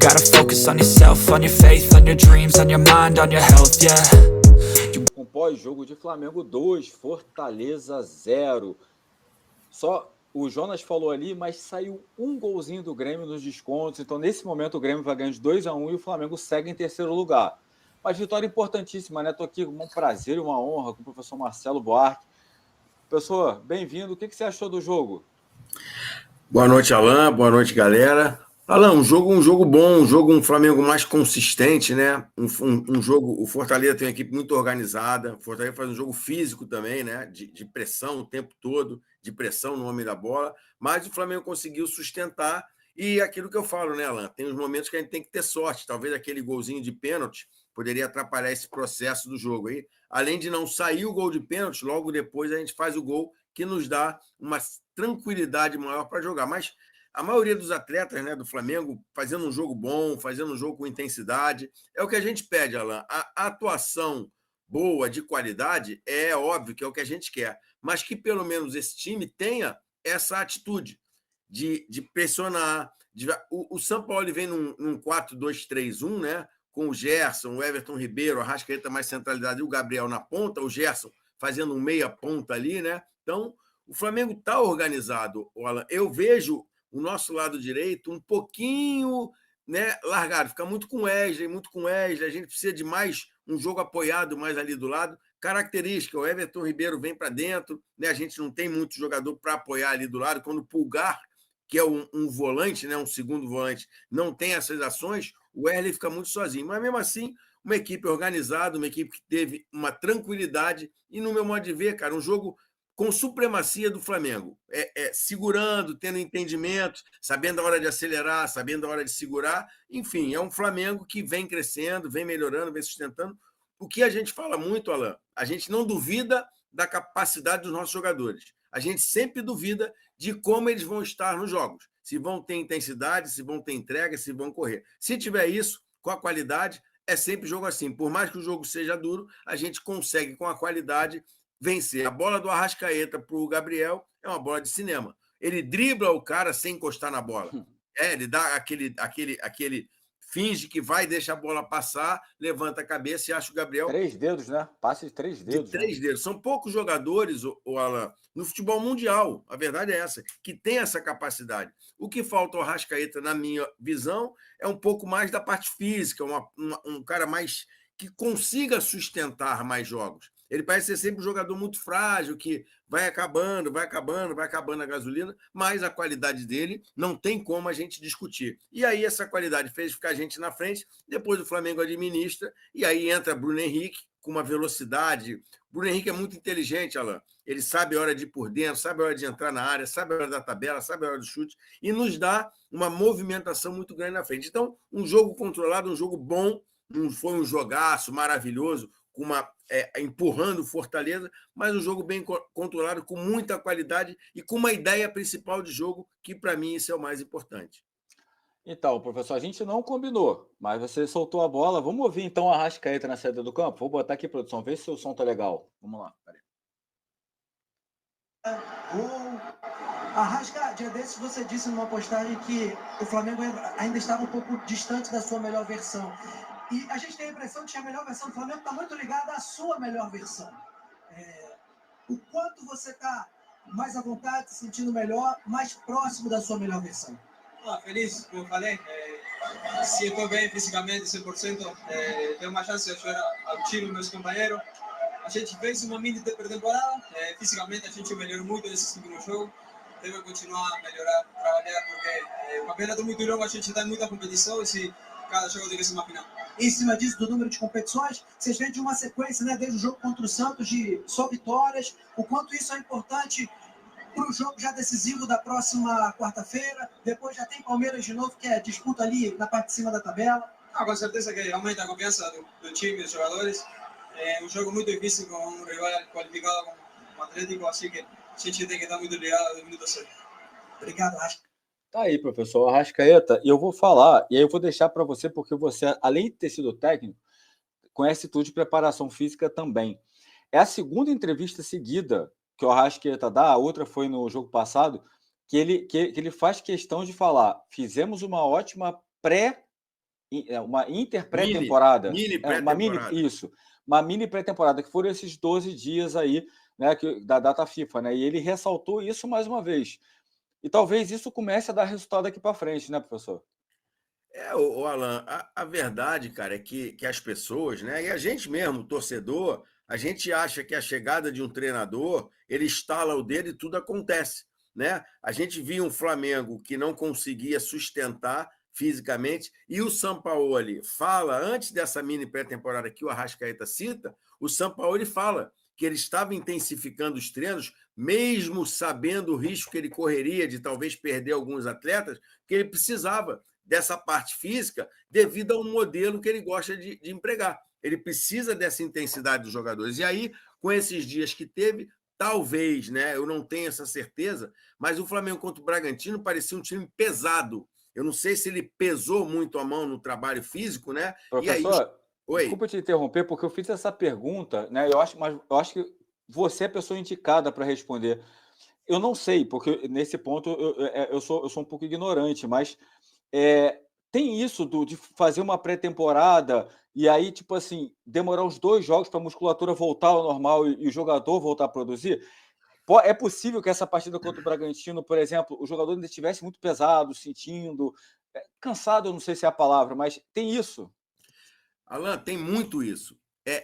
gotta focus on yourself, on your faith, on your dreams, on your mind, on your health, yeah. Com pós-jogo de Flamengo 2, Fortaleza 0. Só o Jonas falou ali, mas saiu um golzinho do Grêmio nos descontos. Então, nesse momento, o Grêmio vai ganhar de 2-1 e o Flamengo segue em terceiro lugar. Mas vitória importantíssima, né? Estou aqui com um prazer e uma honra com o professor Marcelo Buarque. Professor, bem-vindo. O que você achou do jogo? Boa noite, Alan. Boa noite, galera. Alan, um jogo bom, um Flamengo mais consistente, né? Um jogo, o Fortaleza tem uma equipe muito organizada, o Fortaleza faz um jogo físico também, né? De pressão o tempo todo, de pressão no homem da bola, mas o Flamengo conseguiu sustentar, e aquilo que eu falo, né, Alan? Tem uns momentos que a gente tem que ter sorte, talvez aquele golzinho de pênalti poderia atrapalhar esse processo do jogo aí. Além de não sair o gol de pênalti, logo depois a gente faz o gol que nos dá uma tranquilidade maior para jogar, mas a maioria dos atletas, né, do Flamengo fazendo um jogo bom, fazendo um jogo com intensidade, é o que a gente pede, Alan. A atuação boa, de qualidade, é óbvio que é o que a gente quer, mas que pelo menos esse time tenha essa atitude de pressionar. O São Paulo vem num 4-2-3-1, né, com o Gerson, o Everton Ribeiro, a Arrascaeta mais centralidade e o Gabriel na ponta, o Gerson fazendo um meia ponta ali, né? Então, o Flamengo está organizado, Alan. Eu vejo o nosso lado direito um pouquinho, né, largado, fica muito com o Wesley, a gente precisa de mais um jogo apoiado mais ali do lado. Característica, o Everton Ribeiro vem para dentro, né, a gente não tem muito jogador para apoiar ali do lado, quando o Pulgar, que é um volante, né, um segundo volante, não tem essas ações, o Wesley fica muito sozinho, mas mesmo assim, uma equipe organizada, uma equipe que teve uma tranquilidade, e no meu modo de ver, cara, um jogo com supremacia do Flamengo, segurando, tendo entendimento, sabendo a hora de acelerar, sabendo a hora de segurar. Enfim, é um Flamengo que vem crescendo, vem melhorando, vem sustentando. O que a gente fala muito, Alan, a gente não duvida da capacidade dos nossos jogadores. A gente sempre duvida de como eles vão estar nos jogos. Se vão ter intensidade, se vão ter entrega, se vão correr. Se tiver isso, com a qualidade, é sempre jogo assim. Por mais que o jogo seja duro, a gente consegue, com a qualidade, vencer. A bola do Arrascaeta para o Gabriel é uma bola de cinema. Ele dribla o cara sem encostar na bola. Ele dá aquele finge que vai, deixa a bola passar, levanta a cabeça e acha o Gabriel. 3 dedos, né? Passe de 3 dedos. De 3 dedos. São poucos jogadores, o Alan, no futebol mundial, a verdade é essa, que tem essa capacidade. O que falta ao Arrascaeta, na minha visão, é um pouco mais da parte física, um cara mais que consiga sustentar mais jogos. Ele parece ser sempre um jogador muito frágil, que vai acabando a gasolina, mas a qualidade dele não tem como a gente discutir. E aí essa qualidade fez ficar a gente na frente, depois o Flamengo administra, e aí entra Bruno Henrique com uma velocidade. Bruno Henrique é muito inteligente, Alan. Ele sabe a hora de ir por dentro, sabe a hora de entrar na área, sabe a hora da tabela, sabe a hora do chute, e nos dá uma movimentação muito grande na frente. Então, um jogo controlado, um jogo bom, não foi um jogaço maravilhoso, com empurrando o Fortaleza, mas um jogo bem controlado, com muita qualidade e com uma ideia principal de jogo, que para mim isso é o mais importante. Então, professor, a gente não combinou, mas você soltou a bola. Vamos ouvir então a Arrascaeta na saída do campo? Vou botar aqui, produção, ver se o som tá legal. Vamos lá. Peraí. Arrasca, dia desses você disse numa postagem que o Flamengo ainda estava um pouco distante da sua melhor versão. E a gente tem a impressão de que a melhor versão do Flamengo está muito ligada à sua melhor versão. O quanto você está mais à vontade, se sentindo melhor, mais próximo da sua melhor versão? Feliz, como eu falei. Se estou bem fisicamente, 100%, tenho uma chance de ajudar ao time, meus companheiros. A gente fez uma mini pré-temporada, fisicamente a gente melhorou muito nesse último jogo. Deve continuar a melhorar, trabalhar, porque o campeonato é muito longo, a gente está em muita competição e cada jogo tem que ser uma final. Em cima disso, do número de competições, vocês vêm de uma sequência, né, desde o jogo contra o Santos, de só vitórias. O quanto isso é importante para o jogo já decisivo da próxima quarta-feira. Depois já tem Palmeiras de novo, que é disputa ali na parte de cima da tabela. Com certeza que aumenta a confiança do time, dos jogadores. É um jogo muito difícil, com um rival qualificado como o Atlético, assim que a gente tem que estar muito ligado no minuto certo. Obrigado, Arrascaeta. Tá aí, professor Arrascaeta, e eu vou falar, e aí eu vou deixar para você, porque você, além de ter sido técnico, conhece tudo de preparação física também. É a segunda entrevista seguida que o Arrascaeta dá, a outra foi no jogo passado, que ele faz questão de falar: fizemos uma ótima uma interpré-temporada. Mini pré-temporada. Isso. Uma mini pré-temporada, que foram esses 12 dias aí, né, da data FIFA, né? E ele ressaltou isso mais uma vez. E talvez isso comece a dar resultado daqui para frente, né, professor? O Alan, a verdade, cara, é que as pessoas, né, e a gente mesmo, torcedor, a gente acha que a chegada de um treinador, ele estala o dedo e tudo acontece, né? A gente via um Flamengo que não conseguia sustentar fisicamente, e o Sampaoli fala, antes dessa mini pré-temporada que o Arrascaeta cita, o Sampaoli fala que ele estava intensificando os treinos, mesmo sabendo o risco que ele correria de talvez perder alguns atletas, que ele precisava dessa parte física devido a um modelo que ele gosta de empregar. Ele precisa dessa intensidade dos jogadores. E aí, com esses dias que teve, talvez, né? Eu não tenho essa certeza, mas o Flamengo contra o Bragantino parecia um time pesado. Eu não sei se ele pesou muito a mão no trabalho físico, né? Professor, e aí... desculpa te interromper, porque eu fiz essa pergunta, né? Mas eu acho que você é a pessoa indicada para responder. Eu não sei, porque nesse ponto eu sou um pouco ignorante, mas tem isso de fazer uma pré-temporada e aí, tipo assim, demorar uns 2 jogos para a musculatura voltar ao normal e o jogador voltar a produzir? É possível que essa partida contra o Bragantino, por exemplo, o jogador ainda estivesse muito pesado, sentindo, cansado, eu não sei se é a palavra, mas tem isso. Alan, tem muito isso.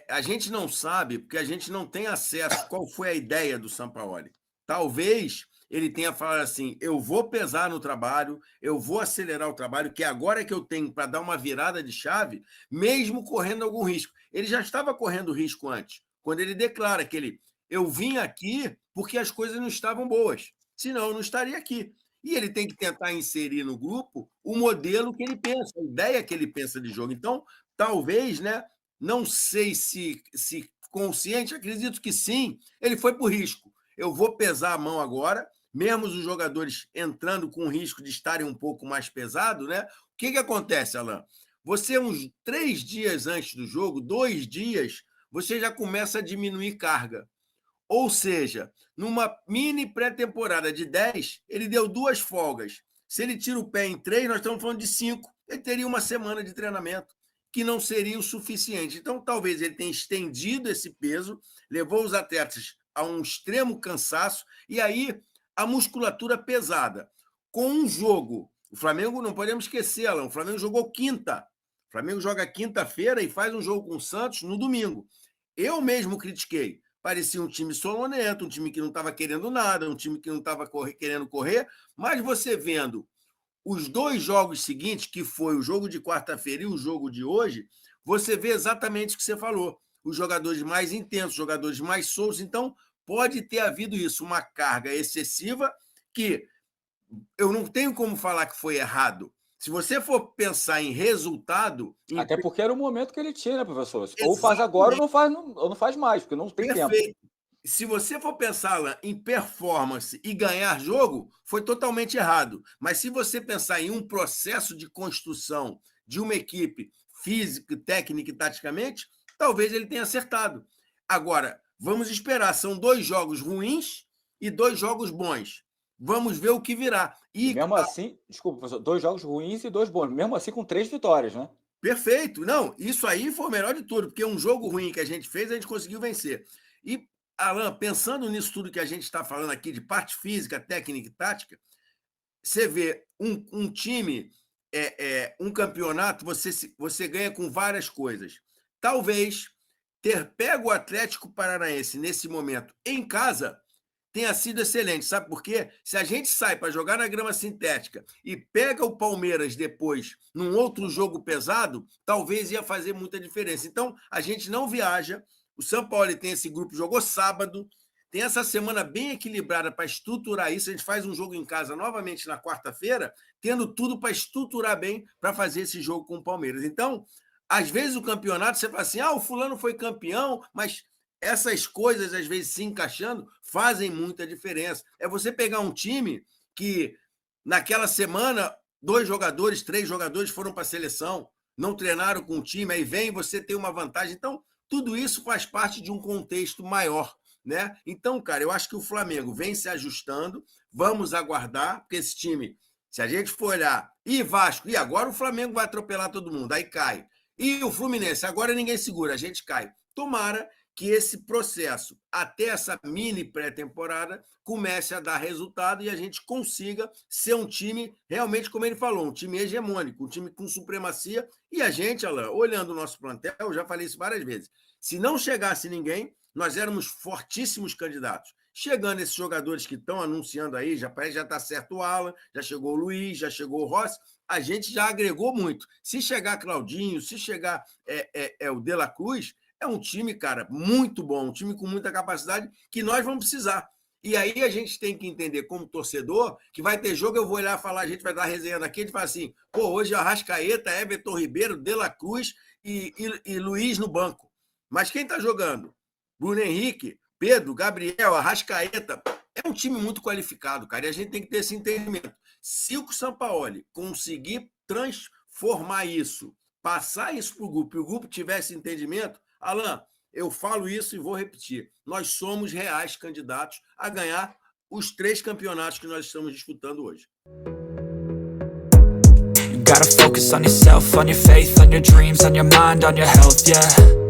A gente não sabe, porque a gente não tem acesso qual foi a ideia do Sampaoli. Talvez ele tenha falado assim, eu vou pesar no trabalho, eu vou acelerar o trabalho, que agora é que eu tenho para dar uma virada de chave, mesmo correndo algum risco. Ele já estava correndo risco antes, quando ele declara que eu vim aqui porque as coisas não estavam boas, senão eu não estaria aqui. E ele tem que tentar inserir no grupo o modelo que ele pensa, a ideia que ele pensa de jogo. Então, talvez, né? Não sei se consciente, acredito que sim, ele foi por risco. Eu vou pesar a mão agora, mesmo os jogadores entrando com o risco de estarem um pouco mais pesados, né? O que acontece, Alan? Você, uns 3 dias antes do jogo, 2 dias, você já começa a diminuir carga. Ou seja, numa mini pré-temporada de 10, ele deu 2 folgas. Se ele tira o pé em 3, nós estamos falando de 5. Ele teria uma semana de treinamento, que não seria o suficiente. Então, talvez ele tenha estendido esse peso, levou os atletas a um extremo cansaço, e aí a musculatura pesada. Com um jogo, o Flamengo, não podemos esquecer, Alan, o Flamengo jogou quinta. O Flamengo joga quinta-feira e faz um jogo com o Santos no domingo. Eu mesmo critiquei. Parecia um time sonolento, um time que não estava querendo nada, um time que não estava querendo correr, mas você vendo os 2 jogos seguintes, que foi o jogo de quarta-feira e o jogo de hoje, você vê exatamente o que você falou. Os jogadores mais intensos, jogadores mais soltos. Então, pode ter havido isso, uma carga excessiva que eu não tenho como falar que foi errado. Se você for pensar em resultado... Até porque era o momento que ele tinha, né, professor? Ou faz agora ou não faz mais, porque não tem Perfeito. tempo. Se você for pensar lá em performance e ganhar jogo, foi totalmente errado. Mas se você pensar em um processo de construção de uma equipe física, técnica e taticamente, talvez ele tenha acertado. Agora, vamos esperar. São 2 jogos ruins e 2 jogos bons. Vamos ver o que virá. E mesmo assim, desculpa, professor, 2 jogos ruins e 2 bons. Mesmo assim, com 3 vitórias, né? Perfeito. Não, isso aí foi o melhor de tudo, porque um jogo ruim que a gente fez, a gente conseguiu vencer. E Alan, pensando nisso tudo que a gente está falando aqui, de parte física, técnica e tática, você vê um time, um campeonato, você ganha com várias coisas. Talvez ter pego o Atlético Paranaense nesse momento em casa tenha sido excelente. Sabe por quê? Se a gente sai para jogar na grama sintética e pega o Palmeiras depois num outro jogo pesado, talvez ia fazer muita diferença. Então, a gente não viaja. O São Paulo tem esse grupo, jogou sábado, tem essa semana bem equilibrada para estruturar isso. A gente faz um jogo em casa novamente na quarta-feira, tendo tudo para estruturar bem para fazer esse jogo com o Palmeiras. Então, às vezes o campeonato, você fala assim, o fulano foi campeão, mas essas coisas, às vezes, se encaixando, fazem muita diferença. É você pegar um time que, naquela semana, 2 jogadores, 3 jogadores foram para a seleção, não treinaram com o time, aí vem você ter uma vantagem. Então, tudo isso faz parte de um contexto maior, né? Então, cara, eu acho que o Flamengo vem se ajustando, vamos aguardar, porque esse time Se a gente for olhar, e Vasco, e agora o Flamengo vai atropelar todo mundo, aí cai. E o Fluminense, agora ninguém segura, a gente cai. Tomara que esse processo, até essa mini pré-temporada, comece a dar resultado e a gente consiga ser um time, realmente, como ele falou, um time hegemônico, um time com supremacia. E a gente, Alain, olhando o nosso plantel, eu já falei isso várias vezes, se não chegasse ninguém, nós éramos fortíssimos candidatos. Chegando esses jogadores que estão anunciando aí, já parece já está certo o Alan, já chegou o Luiz, já chegou o Rossi, a gente já agregou muito. Se chegar Claudinho, se chegar o De La Cruz, é um time, cara, muito bom, um time com muita capacidade que nós vamos precisar. E aí a gente tem que entender, como torcedor, que vai ter jogo, eu vou olhar e falar, a gente vai dar resenha aqui, a gente fala assim, pô, hoje Arrascaeta, Everton Ribeiro, De La Cruz e Luiz no banco. Mas quem está jogando? Bruno Henrique, Pedro, Gabriel, Arrascaeta. É um time muito qualificado, cara, e a gente tem que ter esse entendimento. Se o Sampaoli conseguir transformar isso, passar isso para o grupo, e o grupo tiver esse entendimento, Alan, eu falo isso e vou repetir, nós somos reais candidatos a ganhar os 3 campeonatos que nós estamos disputando hoje. You gotta focus on yourself, on your faith, on your dreams, on your mind, on your health, yeah.